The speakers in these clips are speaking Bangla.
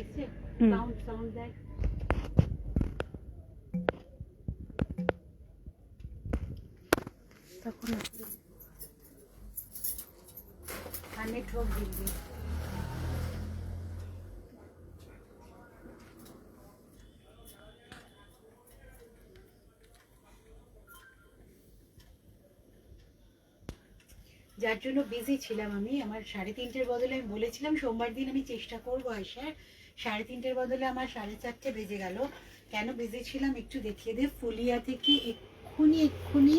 দেখছে সাউন্ড সাউন্ড দেয় তখন নেটওয়ার্ক দিবি। যার জন্য বিজি ছিলাম আমি। আমার 3:30-এর বদলে আমি বলেছিলাম সোমবার দিন আমি চেষ্টা করবো আসার, 3:30-এর বদলে আমার 4:30 বেজে গেল। কেন বিজি ছিলাম একটু দেখিয়ে দে। ফুলিয়া থেকে এক্ষুনি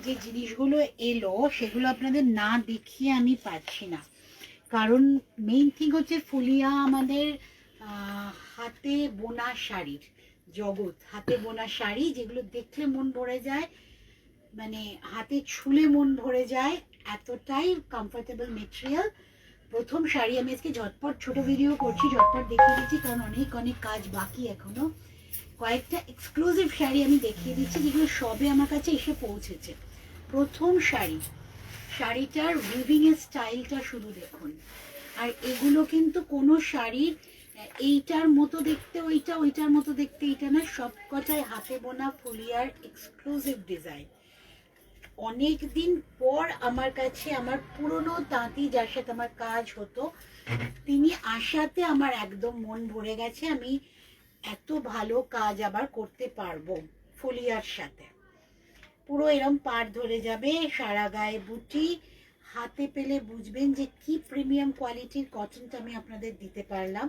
যে জিনিসগুলো এলো সেগুলো আপনাদের না দেখিয়ে আমি পারছি না, কারণ মেইন থিং হচ্ছে ফুলিয়া আমাদের হাতে বোনা শাড়ির জগৎ। হাতে বোনা শাড়ি যেগুলো দেখলে মন ভরে যায়, মানে হাতে ছুলে মন ভরে যায়, এতটাই কমফোর্টেবল মেটেরিয়াল। প্রথম শাড়ি আমি আজকে ঝটপট ছোট ভিডিও করছি, ঝটপট দেখিয়ে দিচ্ছি, কারণ অনেক অনেক কাজ বাকি এখনো। কয়েকটা এক্সক্লুসিভ শাড়ি আমি দেখিয়ে দিচ্ছি যেগুলো সবে আমার কাছে এসে পৌঁছেছে। প্রথম শাড়িটার উইভিং এর স্টাইলটা শুধু দেখুন। আর এগুলো কিন্তু কোনো শাড়ির এইটার মতো দেখতে ওইটা, ওইটার মতো দেখতে এইটা না, সব কটাই হাতে বোনা ফুলিয়ার এক্সক্লুসিভ ডিজাইন। অনেক দিন পর আমার কাছে আমার পুরনো তাঁতি যার সাথে আমার কাজ হতো তিনি আসাতে আমার একদম মন ভরে গেছে। আমি এত ভালো কাজ আবার করতে পারবো ফুলিয়ার সাথে। পুরো এরম পাড় ধরে যাবে, সারা গায়ে বুটি, হাতে পেলে বুঝবেন যে কি প্রিমিয়াম কোয়ালিটির কটনটা আমি আপনাদের দিতে পারলাম।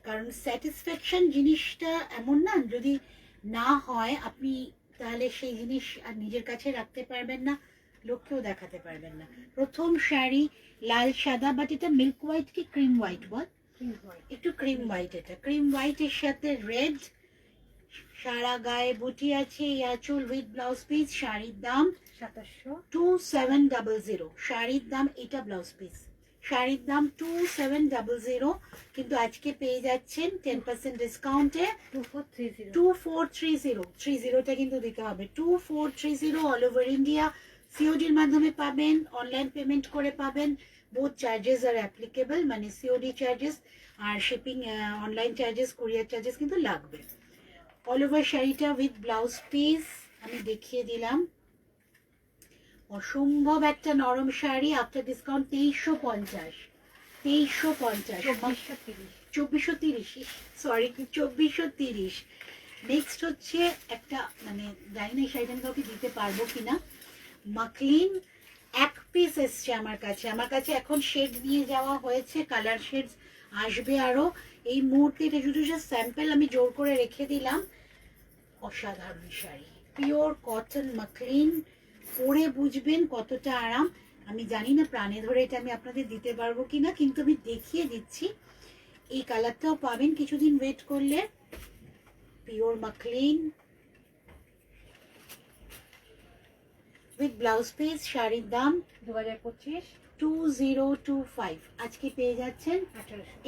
কারণ স্যাটিসফ্যাকশন জিনিসটা এমন না, যদি না হয় আপনি তাহলে সেই জিনিস আর নিজের কাছে রাখতে পারবেন না, লোককেও দেখাতে পারবেন না। প্রথম শাড়ি লাল সাদা, বাট এটা মিল্ক হোয়াইট কি ক্রিম হোয়াইট বল? একটু ক্রিম হোয়াইট। এটা ক্রিম হোয়াইটের সাথে রেড, সারা গায়ে বুটি আছে, আঁচল উইথ ব্লাউজ পিস। শাড়ির দাম 2700। শাড়ির দাম, এটা ব্লাউজ পিস, শাড়ির দাম 2700, কিন্তু আজকে পেয়ে যাচ্ছেন 10% ডিসকাউন্টে 2430। 30টা কিন্তু দিতে হবে। 2430 অল ওভার ইন্ডিয়া। সিওডির মাধ্যমে পাবেন, অনলাইন পেমেন্ট করে পাবেন। বোথ চার্জেস আর অ্যাপ্লিকেবল, মানে সিওডি চার্জেস আর shipping online charges, courier charges কিন্তু লাগবে। অল ওভার শাড়িটা উইথ ব্লাউজ পিস আমি দেখিয়ে দিলাম। অসম্ভব একটা নরম sari, after discount 2350। 2430, sorry 2430। Next হচ্ছে একটা, মানে জানি না এই শাড়িটা আমি কাউকে দিতে পারবো কিনা, মাকলিন এক পিস এসছে আমার কাছে। আমার কাছে এখন শেড নিয়ে যাওয়া হয়েছে, কালার শেডস আসবে আরো। এই মুহূর্তে এটা শুধু স্যাম্পল আমি জোর করে রেখে দিলাম। অসাধারণ শাড়ি, পিওর কটন মাকলিন, পরে বুঝবেন কতটা আরাম। আমি জানি না প্রাণে ধরে এটা আমি আপনাদের দিতে পারবো কিনা, কিন্তু আমি দেখিয়ে দিচ্ছি। এই কালারটাও পাবেন কিছুদিন ওয়েট করলে। পিওর মাকলিন উইথ ব্লাউজ পিস। শাড়ির দাম 2025। আজকে পেয়ে যাচ্ছেন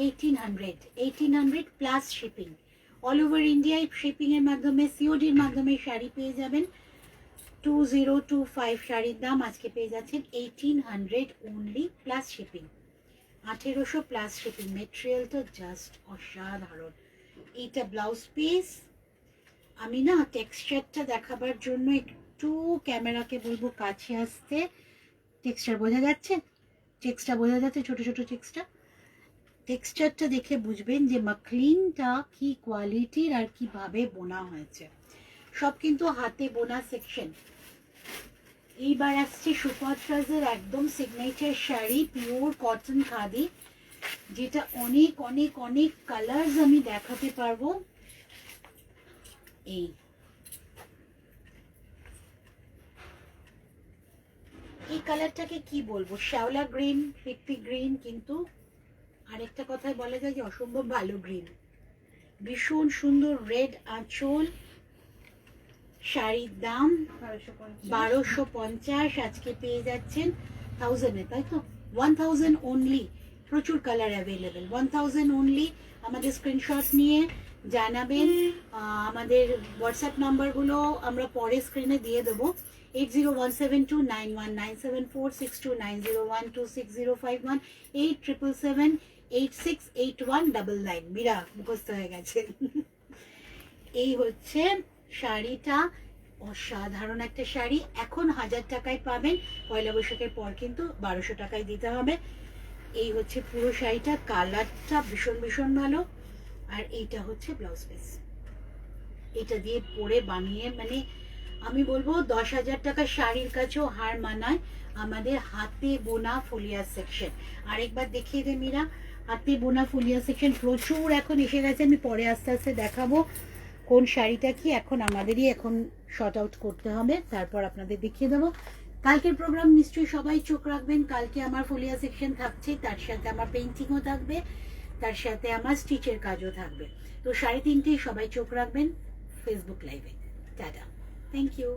1800 প্লাস শিপিং। অল ওভার ইন্ডিয়ায় শিপিং এর মাধ্যমে, সিওডির মাধ্যমে শাড়ি পেয়ে যাবেন 2025। শাড়ির দাম আজকে পেয়ে যাচ্ছেন 1800 only plus shipping. 1800 plus shipping. মেটেরিয়ালটা জাস্ট অসাধারণ। এইটা ব্লাউজ পিস। আমি না টেক্সচারটা দেখাবার জন্য একটু ক্যামেরাকে বলবো কাছে আসতে। টেক্সচার বোঝা যাচ্ছে? বোঝা যাচ্ছে, ছোট ছোট টেক্সচারটা দেখে বুঝবেন যে মাকলিনটা কি কোয়ালিটির আর কিভাবে বোনা হয়েছে। সব কিন্তু হাতে বোনা সেকশন। এইবার আসছে সুপাত্রাজের একদম signature sari, pure cotton khadi, যেটা অনেক অনেক অনেক কালার্স আমি দেখাতে পারবো। এই কালারটাকে কি বলবো, শ্যাওলা গ্রিন, পিকপি গ্রিন, কিন্তু আরেকটা কথাই বলা যায় যে অসম্ভব ভালো গ্রিন। ভীষণ সুন্দর রেড আঁচল। শাড়ির দাম 1250। আজকে পেয়ে যাচ্ছেন 1000-এ, তাই তো? 1000 অনলি। প্রচুর কালার অ্যাভেলেবেল। 1000 অনলি। আমাদের স্ক্রিনশট নিয়ে জানাবেন। আমাদের হোয়াটসঅ্যাপ নাম্বারগুলো আমরা পরে স্ক্রিনে দিয়ে দেবো। 80172919746290126051 8777868199 মীরা মুখস্থ হয়ে গেছে। এই হচ্ছে শাড়িটা, অসাধারণ একটা শাড়ি। এখন 1000 টাকায় পাবেন, পয়লা বৈশাখের পর কিন্তু 1200 টাকায় দিতে হবে। এই হচ্ছে পুরো শাড়িটা, কালারটা ভীষণ ভীষণ ভালো। আর এইটা হচ্ছে ব্লাউজ পিস, এটা দিয়ে পরে বানিয়ে মানে আমি বলবো 10,000 টাকার শাড়ির কাছেও হার মানায় আমাদের হাতে বোনা ফুলিয়া সেকশন। আরেকবার দেখিয়ে দে মীরা, হাতে বোনা ফুলিয়া সেকশন প্রচুর এখন এসে গেছে। আমি পরে আস্তে আস্তে দেখাবো কোন শাড়িটা কি, এখন আমাদেরই এখন শর্ট আউট করতে হবে, তারপর আপনাদের দেখিয়ে দেবো। কালকের প্রোগ্রাম নিশ্চয়ই সবাই চোখ রাখবেন, কালকে আমার ফুলিয়া সেকশন থাকছে, তার সাথে আমার পেন্টিংও থাকবে, তার সাথে আমার স্টিচের কাজও থাকবে। তো 3:30 সবাই চোখ রাখবেন ফেসবুক লাইভে। Tata, thank you.